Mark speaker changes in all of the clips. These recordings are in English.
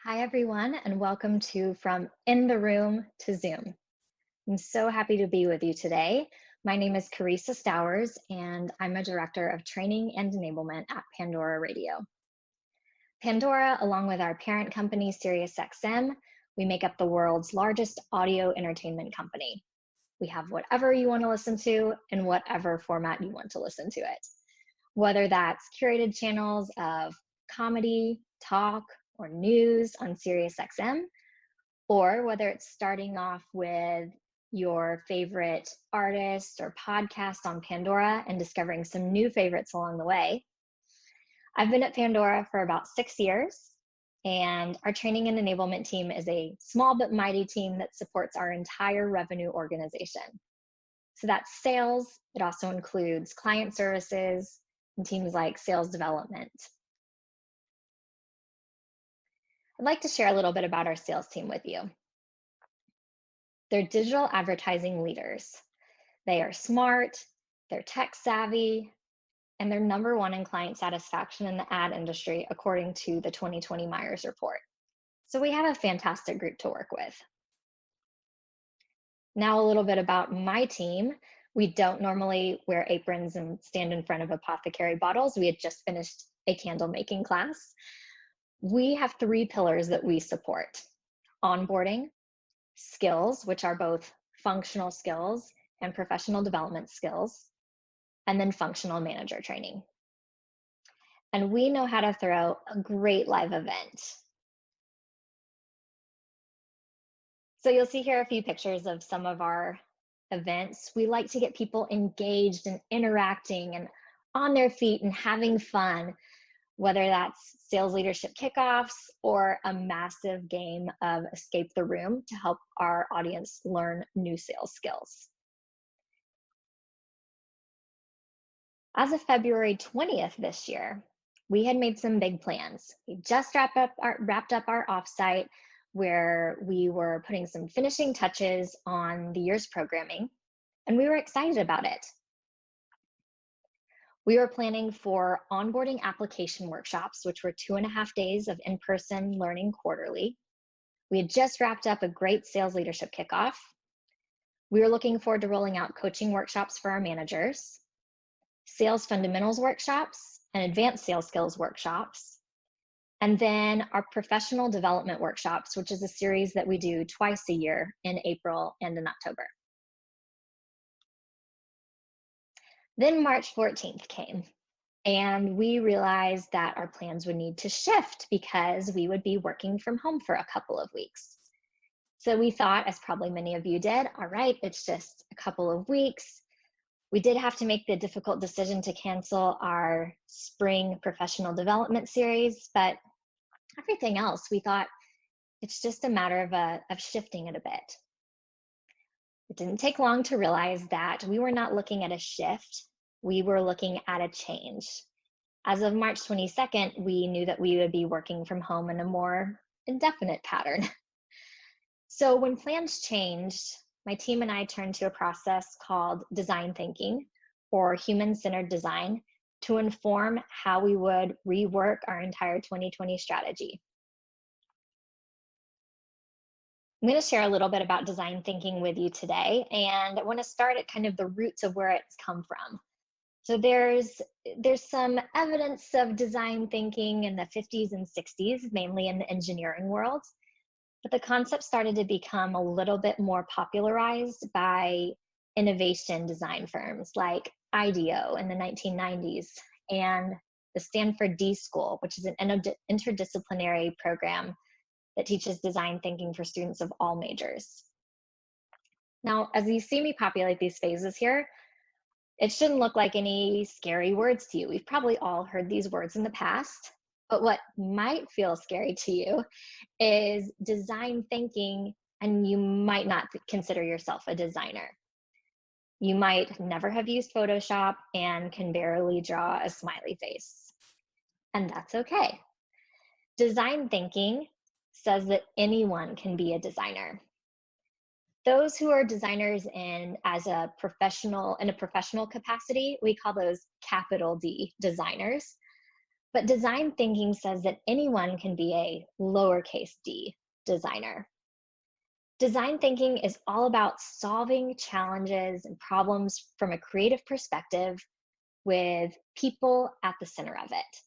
Speaker 1: Hi, everyone, and welcome to From In the Room to Zoom. I'm so happy to be with you today. My name is Carissa Stowers, and I'm a director of training and enablement at Pandora Radio. Pandora, along with our parent company, SiriusXM, we make up the world's largest audio entertainment company. We have whatever you want to listen to in whatever format you want to listen to it, whether that's curated channels of comedy, talk, or news on SiriusXM, or whether it's starting off with your favorite artist or podcast on Pandora and discovering some new favorites along the way. I've been at Pandora for about 6 years, and our training and enablement team is a small but mighty team that supports our entire revenue organization. So that's sales. It also includes client services and teams like sales development. I'd like to share a little bit about our sales team with you. They're digital advertising leaders. They are smart, they're tech savvy, and they're number one in client satisfaction in the ad industry, according to the 2020 Myers report. So we have a fantastic group to work with. Now, a little bit about my team. We don't normally wear aprons and stand in front of apothecary bottles. We had just finished a candle making class. We have three pillars that we support: onboarding, skills, which are both functional skills and professional development skills, and then functional manager training. And we know how to throw a great live event. So you'll see here a few pictures of some of our events. We like to get people engaged and interacting and on their feet and having fun, whether that's sales leadership kickoffs or a massive game of escape the room to help our audience learn new sales skills. As of February 20th this year, we had made some big plans. We just wrapped up our offsite where we were putting some finishing touches on the year's programming, and we were excited about it. We were planning for onboarding application workshops, which were 2.5 days of in-person learning quarterly. We had just wrapped up a great sales leadership kickoff. We were looking forward to rolling out coaching workshops for our managers, sales fundamentals workshops, and advanced sales skills workshops, and then our professional development workshops, which is a series that we do twice a year in April and in October. Then March 14th came, and we realized that our plans would need to shift because we would be working from home for a couple of weeks. So we thought, as probably many of you did, all right, it's just a couple of weeks. We did have to make the difficult decision to cancel our spring professional development series, but everything else, we thought it's just a matter of shifting it a bit. It didn't take long to realize that we were not looking at a shift, we were looking at a change. As of March 22nd, we knew that we would be working from home in a more indefinite pattern. So when plans changed, my team and I turned to a process called design thinking, or human-centered design, to inform how we would rework our entire 2020 strategy. I'm going to share a little bit about design thinking with you today, and I want to start at kind of the roots of where it's come from. So there's some evidence of design thinking in the 50s and 60s, mainly in the engineering world. But the concept started to become a little bit more popularized by innovation design firms like IDEO in the 1990s and the Stanford D School, which is an interdisciplinary program that teaches design thinking for students of all majors. Now, as you see me populate these phases here, it shouldn't look like any scary words to you. We've probably all heard these words in the past. But what might feel scary to you is design thinking, and you might not consider yourself a designer. You might never have used Photoshop and can barely draw a smiley face. And that's okay. Design thinking says that anyone can be a designer. Those who are designers in a professional capacity, we call those capital D designers. But design thinking says that anyone can be a lowercase d designer. Design thinking is all about solving challenges and problems from a creative perspective with people at the center of it.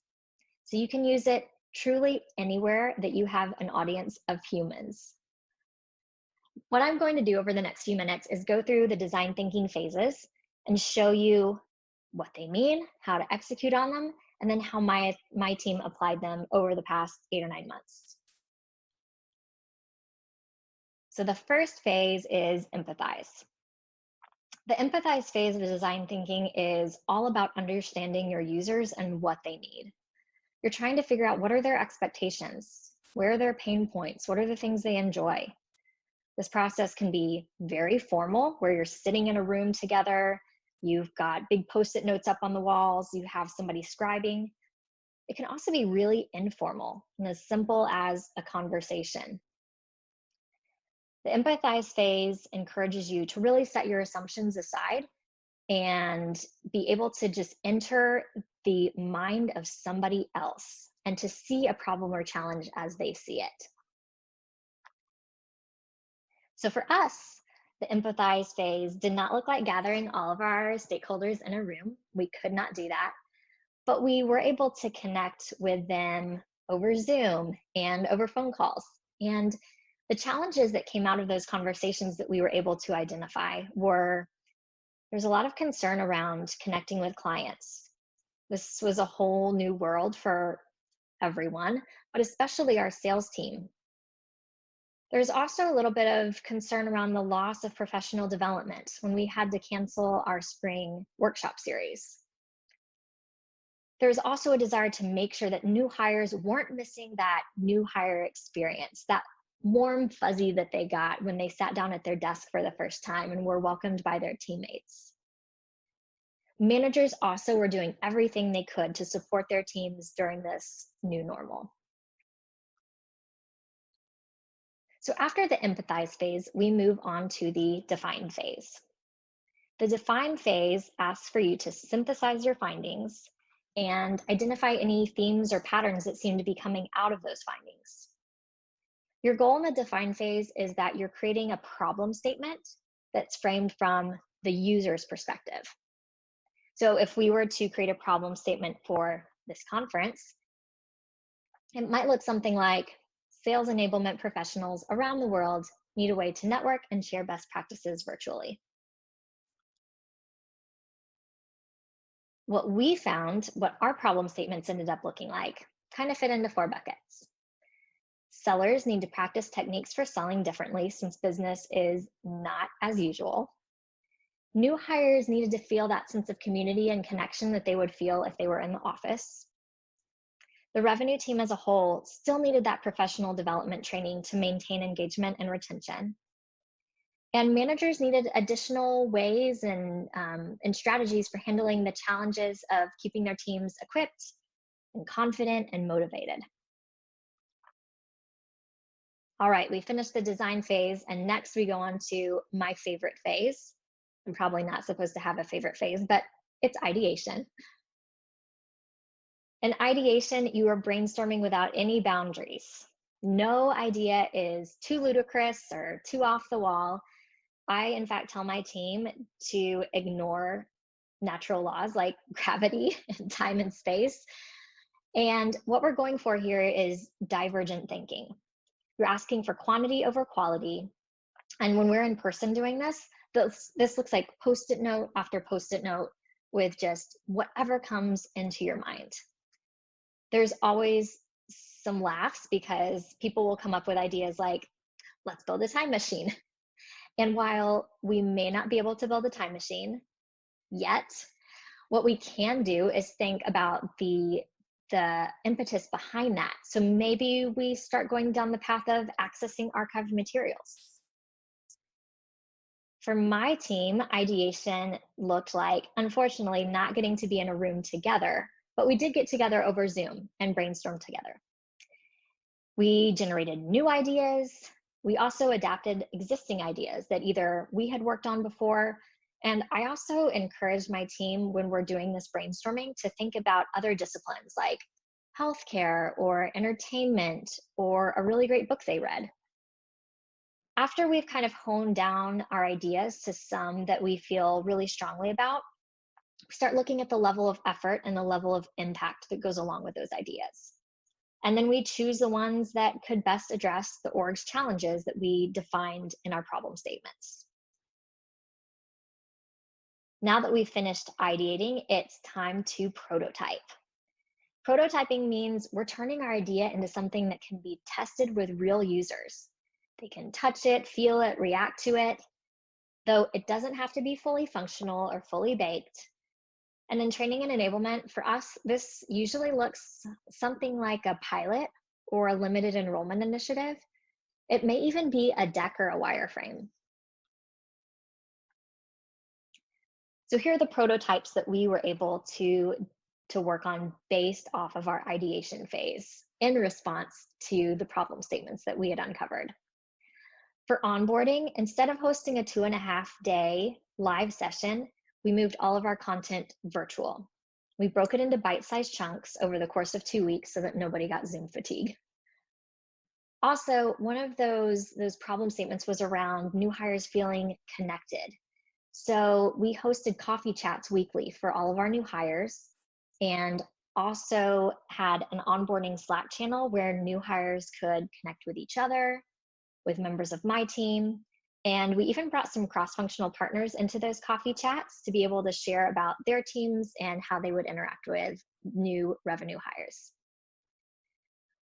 Speaker 1: So you can use it truly anywhere that you have an audience of humans. What I'm going to do over the next few minutes is go through the design thinking phases and show you what they mean, how to execute on them, and then how my team applied them over the past 8 or 9 months. So the first phase is empathize. The empathize phase of design thinking is all about understanding your users and what they need. You're trying to figure out what are their expectations, where are their pain points, what are the things they enjoy. This process can be very formal, where you're sitting in a room together, you've got big Post-it notes up on the walls, you have somebody scribing. It can also be really informal and as simple as a conversation. The empathize phase encourages you to really set your assumptions aside and be able to just enter the mind of somebody else and to see a problem or challenge as they see it. So for us, the empathize phase did not look like gathering all of our stakeholders in a room. We could not do that, but we were able to connect with them over Zoom and over phone calls. And the challenges that came out of those conversations that we were able to identify were, there's a lot of concern around connecting with clients. This was a whole new world for everyone, but especially our sales team. There's also a little bit of concern around the loss of professional development when we had to cancel our spring workshop series. There's also a desire to make sure that new hires weren't missing that new hire experience, that warm fuzzy that they got when they sat down at their desk for the first time and were welcomed by their teammates. Managers also were doing everything they could to support their teams during this new normal. So after the empathize phase, we move on to the define phase. The define phase asks for you to synthesize your findings and identify any themes or patterns that seem to be coming out of those findings. Your goal in the define phase is that you're creating a problem statement that's framed from the user's perspective. So if we were to create a problem statement for this conference, it might look something like, sales enablement professionals around the world need a way to network and share best practices virtually. What we found, what our problem statements ended up looking like, kind of fit into 4 buckets. Sellers need to practice techniques for selling differently since business is not as usual. New hires needed to feel that sense of community and connection that they would feel if they were in the office. The revenue team as a whole still needed that professional development training to maintain engagement and retention. And managers needed additional ways and strategies for handling the challenges of keeping their teams equipped and confident and motivated. All right, we finished the design phase, and next we go on to my favorite phase. I'm probably not supposed to have a favorite phase, but it's ideation. In ideation, you are brainstorming without any boundaries. No idea is too ludicrous or too off the wall. I, in fact, tell my team to ignore natural laws like gravity and time and space. And what we're going for here is divergent thinking. You're asking for quantity over quality. And when we're in person doing this looks like Post-it note after Post-it note with just whatever comes into your mind. There's always some laughs because people will come up with ideas like, let's build a time machine. And while we may not be able to build a time machine yet, what we can do is think about the impetus behind that. So maybe we start going down the path of accessing archived materials. For my team, ideation looked like, unfortunately, not getting to be in a room together, but we did get together over Zoom and brainstorm together. We generated new ideas. We also adapted existing ideas that either we had worked on before. And I also encourage my team when we're doing this brainstorming to think about other disciplines like healthcare or entertainment or a really great book they read. After we've kind of honed down our ideas to some that we feel really strongly about, we start looking at the level of effort and the level of impact that goes along with those ideas. And then we choose the ones that could best address the org's challenges that we defined in our problem statements. Now that we've finished ideating, it's time to prototype. Prototyping means we're turning our idea into something that can be tested with real users. They can touch it, feel it, react to it, though it doesn't have to be fully functional or fully baked. And in training and enablement, for us, this usually looks something like a pilot or a limited enrollment initiative. It may even be a deck or a wireframe. So here are the prototypes that we were able to work on based off of our ideation phase in response to the problem statements that we had uncovered. For onboarding, instead of hosting a 2.5-day live session, we moved all of our content virtual. We broke it into bite-sized chunks over the course of 2 weeks so that nobody got Zoom fatigue. Also, one of those problem statements was around new hires feeling connected. So we hosted coffee chats weekly for all of our new hires and also had an onboarding Slack channel where new hires could connect with each other, with members of my team. And we even brought some cross-functional partners into those coffee chats to be able to share about their teams and how they would interact with new revenue hires.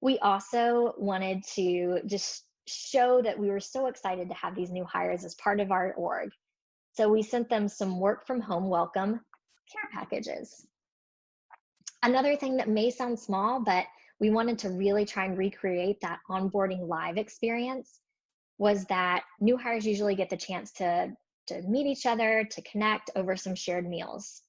Speaker 1: We also wanted to just show that we were so excited to have these new hires as part of our org. So we sent them some work from home welcome care packages. Another thing that may sound small, but we wanted to really try and recreate that onboarding live experience, was that new hires usually get the chance to meet each other, to connect over some shared meals.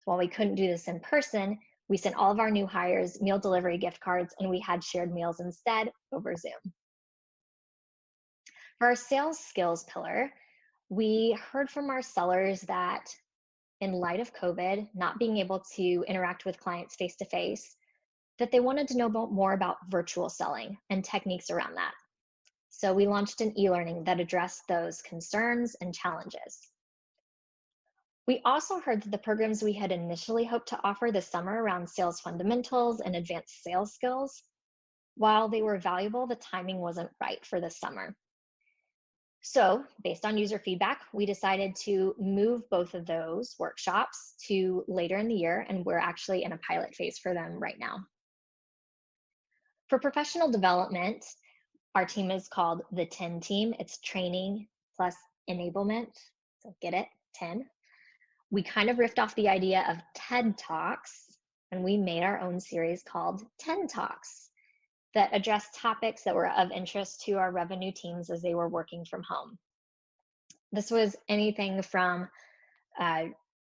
Speaker 1: While we couldn't do this in person, we sent all of our new hires meal delivery gift cards, and we had shared meals instead over Zoom. For our sales skills pillar, we heard from our sellers that in light of COVID, not being able to interact with clients face-to-face, that they wanted to know more about virtual selling and techniques around that. So we launched an e-learning that addressed those concerns and challenges. We also heard that the programs we had initially hoped to offer this summer around sales fundamentals and advanced sales skills, while they were valuable, the timing wasn't right for this summer. So based on user feedback, we decided to move both of those workshops to later in the year, and we're actually in a pilot phase for them right now. For professional development, our team is called the 10 team. It's training plus enablement. So get it, 10. We kind of riffed off the idea of TED Talks, and we made our own series called 10 Talks that addressed topics that were of interest to our revenue teams as they were working from home. This was anything from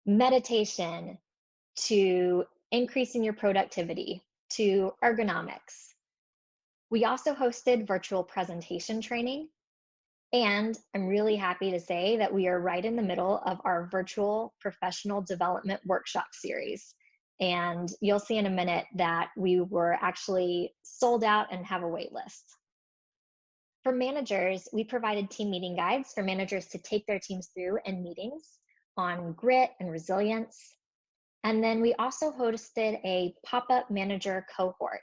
Speaker 1: meditation to increasing your productivity to ergonomics. We also hosted virtual presentation training, and I'm really happy to say that we are right in the middle of our virtual professional development workshop series. And you'll see in a minute that we were actually sold out and have a wait list. For managers, we provided team meeting guides for managers to take their teams through in meetings on grit and resilience. And then we also hosted a pop-up manager cohort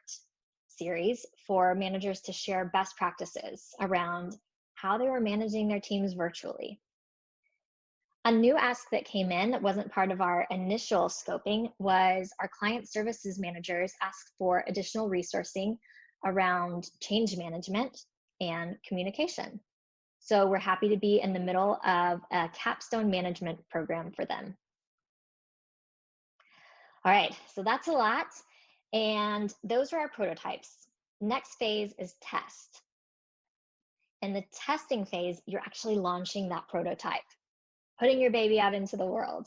Speaker 1: series for managers to share best practices around how they were managing their teams virtually. A new ask that came in that wasn't part of our initial scoping was our client services managers asked for additional resourcing around change management and communication. So we're happy to be in the middle of a capstone management program for them. All right, so that's a lot. And those are our prototypes. Next phase is test. In the testing phase, you're actually launching that prototype, putting your baby out into the world.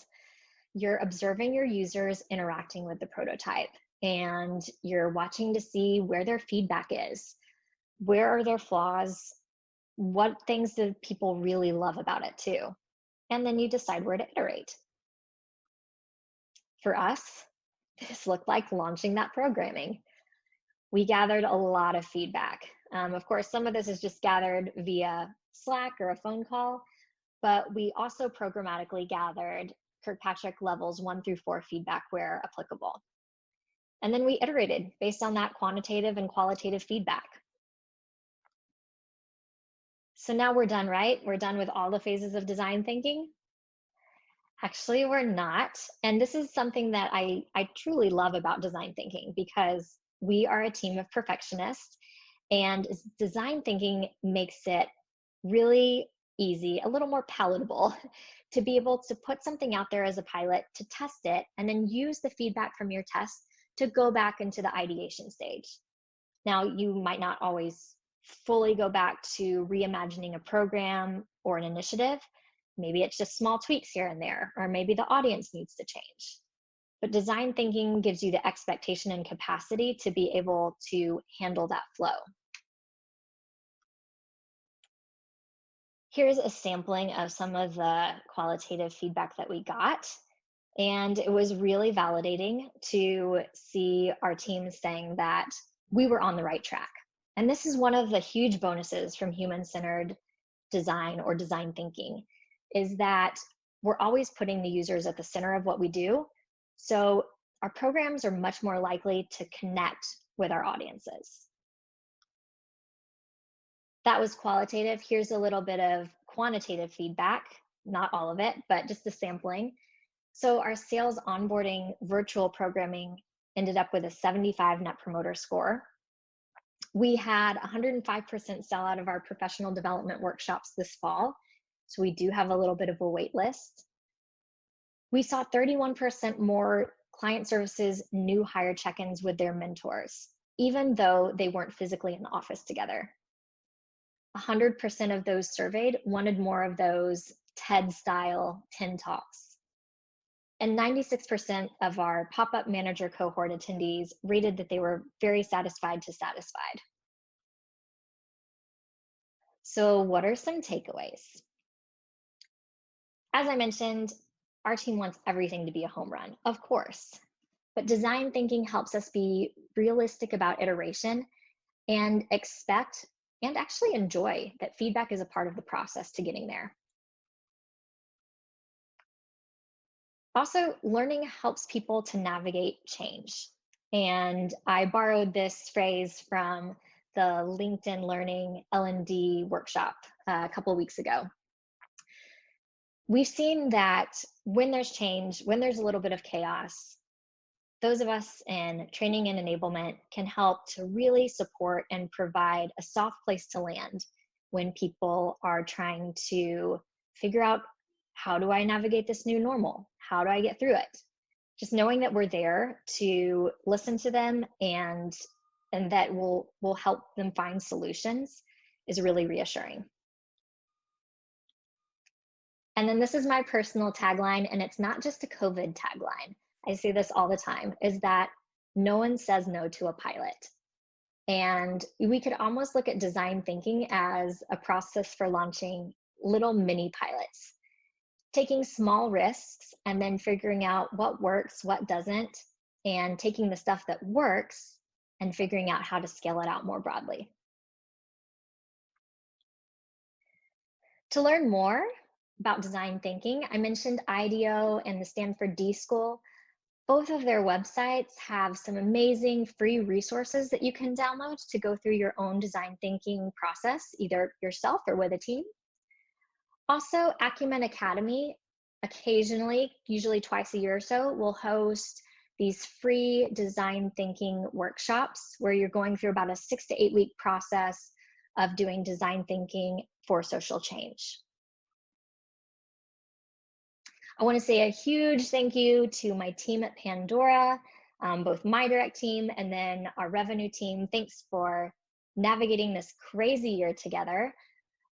Speaker 1: You're observing your users interacting with the prototype, and you're watching to see where their feedback is. Where are their flaws? What things do people really love about it too? And then you decide where to iterate. For us, This looked like launching that programming. We gathered a lot of feedback. Of course, some of this is just gathered via Slack or a phone call, but we also programmatically gathered Kirkpatrick levels 1 through 4 feedback where applicable. And then we iterated based on that quantitative and qualitative feedback. So now we're done, right? We're done with all the phases of design thinking. Actually, we're not. And this is something that I truly love about design thinking, because we are a team of perfectionists, and design thinking makes it really easy, a little more palatable, to be able to put something out there as a pilot, to test it, and then use the feedback from your test to go back into the ideation stage. Now, you might not always fully go back to reimagining a program or an initiative. Maybe it's just small tweaks here and there, or maybe the audience needs to change. But design thinking gives you the expectation and capacity to be able to handle that flow. Here's a sampling of some of the qualitative feedback that we got. And it was really validating to see our team saying that we were on the right track. And this is one of the huge bonuses from human-centered design or design thinking, is that we're always putting the users at the center of what we do. So our programs are much more likely to connect with our audiences. That was qualitative. Here's a little bit of quantitative feedback, not all of it, but just a sampling. So our sales onboarding virtual programming ended up with a 75 Net Promoter Score. We had 105% sell out of our professional development workshops this fall. So we do have a little bit of a wait list. We saw 31% more client services new hire check-ins with their mentors, even though they weren't physically in the office together. 100% of those surveyed wanted more of those TED-style 10 talks. And 96% of our pop-up manager cohort attendees rated that they were very satisfied to satisfied. So what are some takeaways? As I mentioned, our team wants everything to be a home run, of course. But design thinking helps us be realistic about iteration and expect and actually enjoy that feedback is a part of the process to getting there. Also, learning helps people to navigate change. And I borrowed this phrase from the LinkedIn Learning L&D workshop a couple of weeks ago. We've seen that when there's change, when there's a little bit of chaos, those of us in training and enablement can help to really support and provide a soft place to land when people are trying to figure out, how do I navigate this new normal? How do I get through it? Just knowing that we're there to listen to them and that will help them find solutions is really reassuring. And then this is my personal tagline, and it's not just a COVID tagline. I say this all the time, is that no one says no to a pilot. And we could almost look at design thinking as a process for launching little mini pilots, taking small risks and then figuring out what works, what doesn't, and taking the stuff that works and figuring out how to scale it out more broadly. To learn more about design thinking, I mentioned IDEO and the Stanford D School. Both of their websites have some amazing free resources that you can download to go through your own design thinking process, either yourself or with a team. Also, Acumen Academy, occasionally, usually twice a year or so, will host these free design thinking workshops where you're going through about a 6 to 8 week process of doing design thinking for social change. I want to say a huge thank you to my team at Pandora, both my direct team and then our revenue team. Thanks for navigating this crazy year together.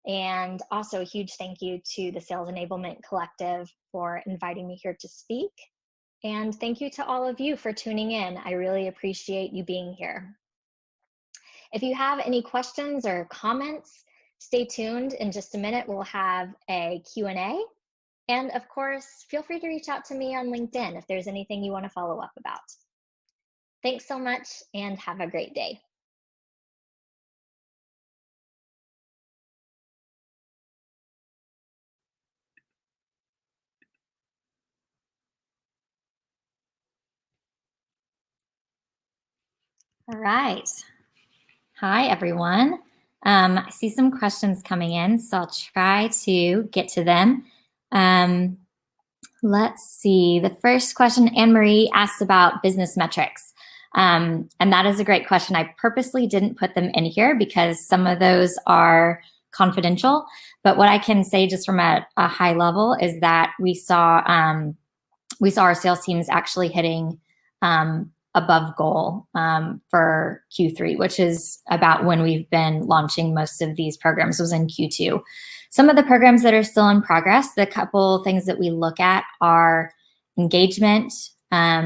Speaker 1: And also a huge thank you to the Sales Enablement Collective for inviting me here to speak. And thank you to all of you for tuning in. I really appreciate you being here. If you have any questions or comments, stay tuned. In just a minute, we'll have a Q&A. And of course, feel free to reach out to me on LinkedIn if there's anything you want to follow up about. Thanks so much and have a great day.
Speaker 2: All right. Hi, everyone. I see some questions coming in, so I'll try to get to them. Let's see. The first question, Anne-Marie asks about business metrics. And that is a great question. I purposely didn't put them in here because some of those are confidential. But what I can say just from a high level is that we saw our sales teams actually hitting above goal for Q3, which is about when we've been launching most of these programs, was in Q2. Some of the programs that are still in progress, the couple things that we look at are engagement.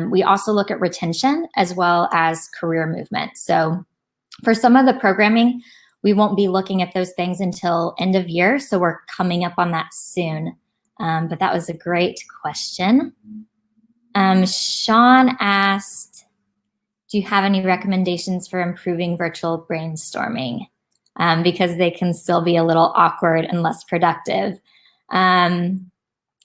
Speaker 2: We also look at retention as well as career movement. So for some of the programming, we won't be looking at those things until end of year. So we're coming up on that soon. But that was a great question. Sean asked, do you have any recommendations for improving virtual brainstorming? Because they can still be a little awkward and less productive.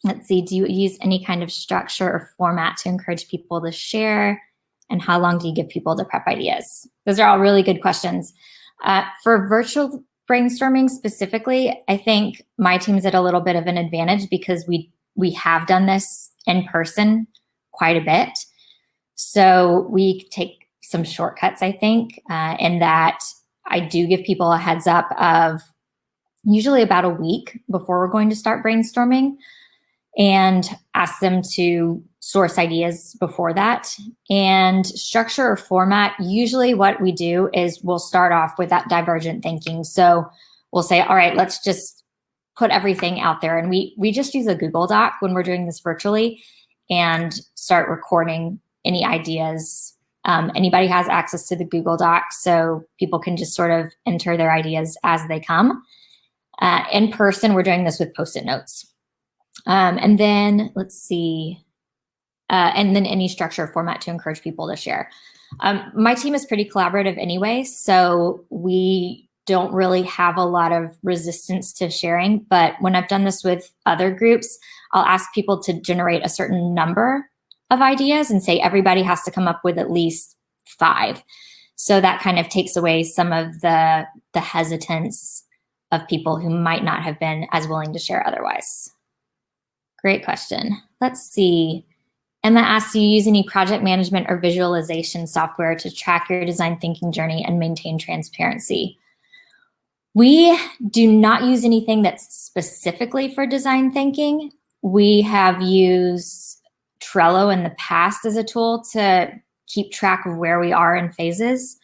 Speaker 2: Let's see, do you use any kind of structure or format to encourage people to share? And how long do you give people to prep ideas? Those are all really good questions. For virtual brainstorming specifically, I think my team's at a little bit of an advantage because we have done this in person quite a bit. So we take some shortcuts, I think, in that I do give people a heads up of usually about a week before we're going to start brainstorming and ask them to source ideas before that. And structure or format, usually what we do is we'll start off with that divergent thinking. So we'll say, all right, let's just put everything out there. And we just use a Google Doc when we're doing this virtually and start recording any ideas. Anybody has access to the Google Doc, so people can just sort of enter their ideas as they come. In person, we're doing this with Post-it notes. And then let's see, and then any structure format to encourage people to share. My team is pretty collaborative anyway, so we don't really have a lot of resistance to sharing. But when I've done this with other groups, I'll ask people to generate a certain number of ideas and say everybody has to come up with at least 5. So that kind of takes away some of the hesitance of people who might not have been as willing to share otherwise. Great question. Let's see. Emma asks, do you use any project management or visualization software to track your design thinking journey and maintain transparency? We do not use anything that's specifically for design thinking. We have used Trello in the past as a tool to keep track of where we are in phases.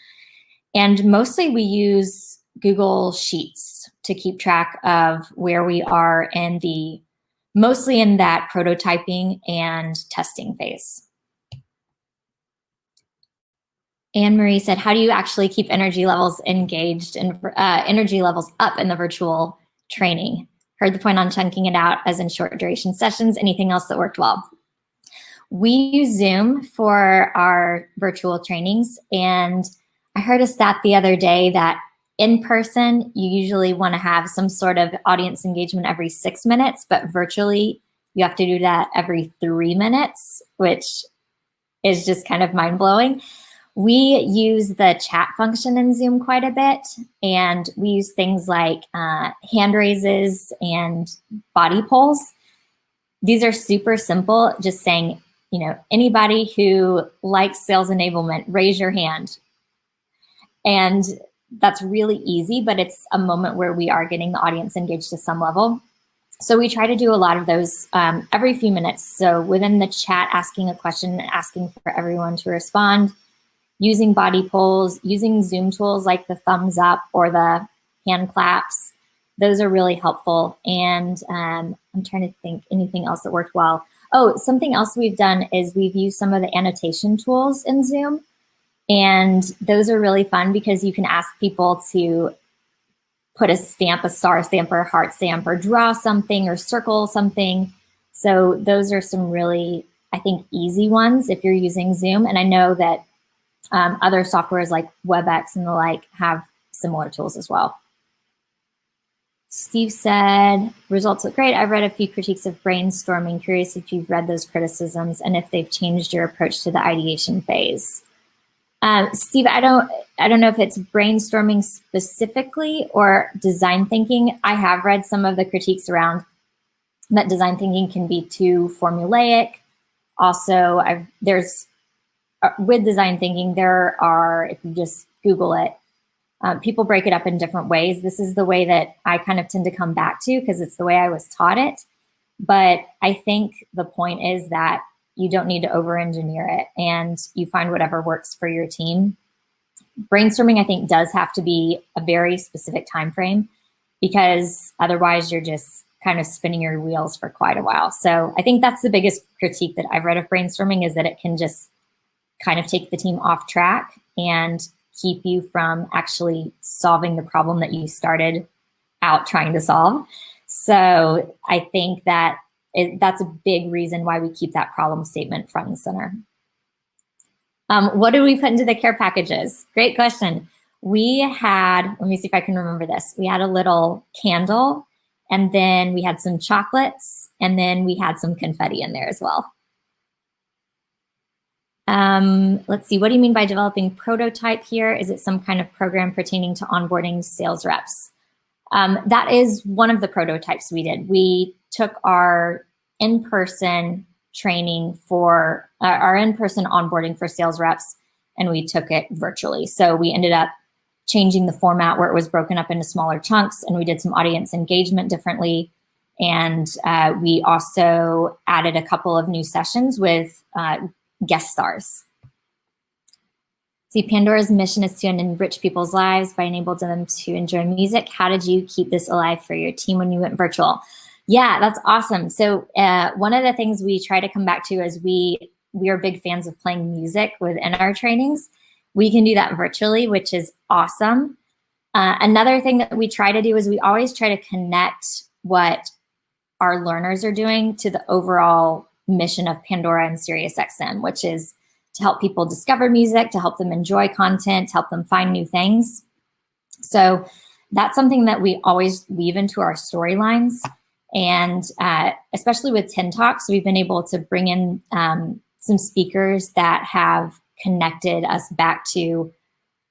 Speaker 2: And mostly we use Google Sheets to keep track of where we are mostly in that prototyping and testing phase. Anne-Marie said, how do you actually keep energy levels engaged and energy levels up in the virtual training? Heard the point on chunking it out as in short duration sessions. Anything else that worked well? We use Zoom for our virtual trainings, and I heard a stat the other day that in person, you usually want to have some sort of audience engagement every 6 minutes, but virtually, you have to do that every 3 minutes, which is just kind of mind-blowing. We use the chat function in Zoom quite a bit, and we use things like hand raises and body polls. These are super simple, just saying, anybody who likes sales enablement, raise your hand. And that's really easy, but it's a moment where we are getting the audience engaged to some level. So we try to do a lot of those every few minutes. So within the chat, asking a question, asking for everyone to respond, using body polls, using Zoom tools like the thumbs up or the hand claps. Those are really helpful. And I'm trying to think anything else that worked well. Oh, something else we've done is we've used some of the annotation tools in Zoom. And those are really fun because you can ask people to put a stamp, a star stamp or a heart stamp, or draw something or circle something. So those are some really, I think, easy ones if you're using Zoom. And I know that Other softwares like WebEx and the like have similar tools as well. Steve said, results look great. I've read a few critiques of brainstorming. Curious if you've read those criticisms and if they've changed your approach to the ideation phase. Steve, I don't know if it's brainstorming specifically or design thinking. I have read some of the critiques around that design thinking can be too formulaic. Also, with design thinking, there are, if you just Google it, people break it up in different ways. This is the way that I kind of tend to come back to because it's the way I was taught it. But I think the point is that you don't need to over-engineer it and you find whatever works for your team. Brainstorming, I think, does have to be a very specific time frame because otherwise you're just kind of spinning your wheels for quite a while. So I think that's the biggest critique that I've read of brainstorming is that it can just kind of take the team off track and keep you from actually solving the problem that you started out trying to solve. So I think that that's a big reason why we keep that problem statement front and center. What do we put into the care packages? Great question. We had, let me see if I can remember this. We had a little candle, and then we had some chocolates, and then we had some confetti in there as well. Let's see, what do you mean by developing prototype here? Is it some kind of program pertaining to onboarding sales reps? That is one of the prototypes we did. We took our in-person training for our in-person onboarding for sales reps, and we took it virtually. So we ended up changing the format where it was broken up into smaller chunks, and we did some audience engagement differently. And we also added a couple of new sessions with guest stars. See, Pandora's mission is to enrich people's lives by enabling them to enjoy music. How did you keep this alive for your team when you went virtual? Yeah, that's awesome. So one of the things we try to come back to is we are big fans of playing music within our trainings. We can do that virtually, which is awesome. Another thing that we try to do is we always try to connect what our learners are doing to the overall mission of Pandora and SiriusXM, which is to help people discover music, to help them enjoy content, to help them find new things. So that's something that we always weave into our storylines. And especially with Tin Talks, we've been able to bring in some speakers that have connected us back to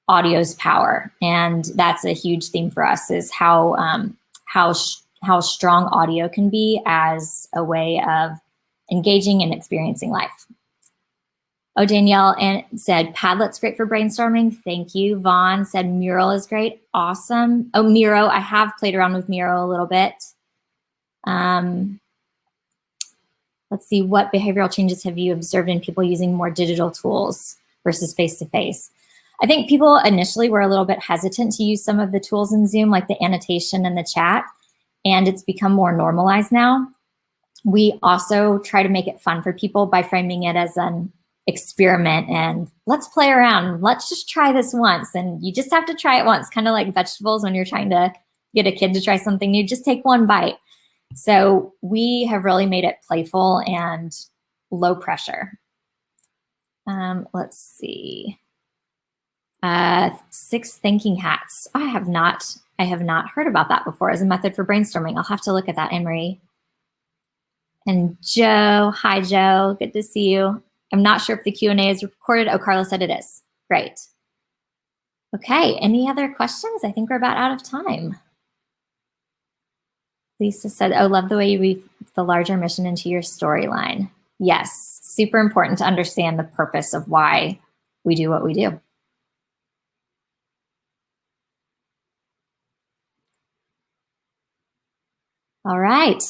Speaker 2: audio's power. And that's a huge theme for us, is how strong audio can be as a way of engaging and experiencing life. Oh, Danielle said, Padlet's great for brainstorming. Thank you. Vaughn said, Mural is great. Awesome. Oh, Miro. I have played around with Miro a little bit. Let's see, what behavioral changes have you observed in people using more digital tools versus face-to-face? I think people initially were a little bit hesitant to use some of the tools in Zoom, like the annotation and the chat, and it's become more normalized now. We also try to make it fun for people by framing it as an experiment and let's play around. Let's just try this once. And you just have to try it once, kind of like vegetables when you're trying to get a kid to try something new, just take one bite. So we have really made it playful and low pressure. Let's see. 6 thinking hats. I have not heard about that before as a method for brainstorming. I'll have to look at that, Emery. And Joe, hi Joe, good to see you. I'm not sure if the Q&A is recorded. Oh, Carla said it is. Great. Okay, any other questions? I think we're about out of time. Lisa said, oh, love the way you weave the larger mission into your storyline. Yes, super important to understand the purpose of why we do what we do. All right.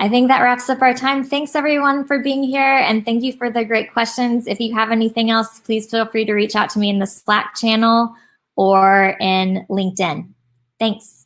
Speaker 2: I think that wraps up our time. Thanks everyone for being here, and thank you for the great questions. If you have anything else, please feel free to reach out to me in the Slack channel or in LinkedIn. Thanks.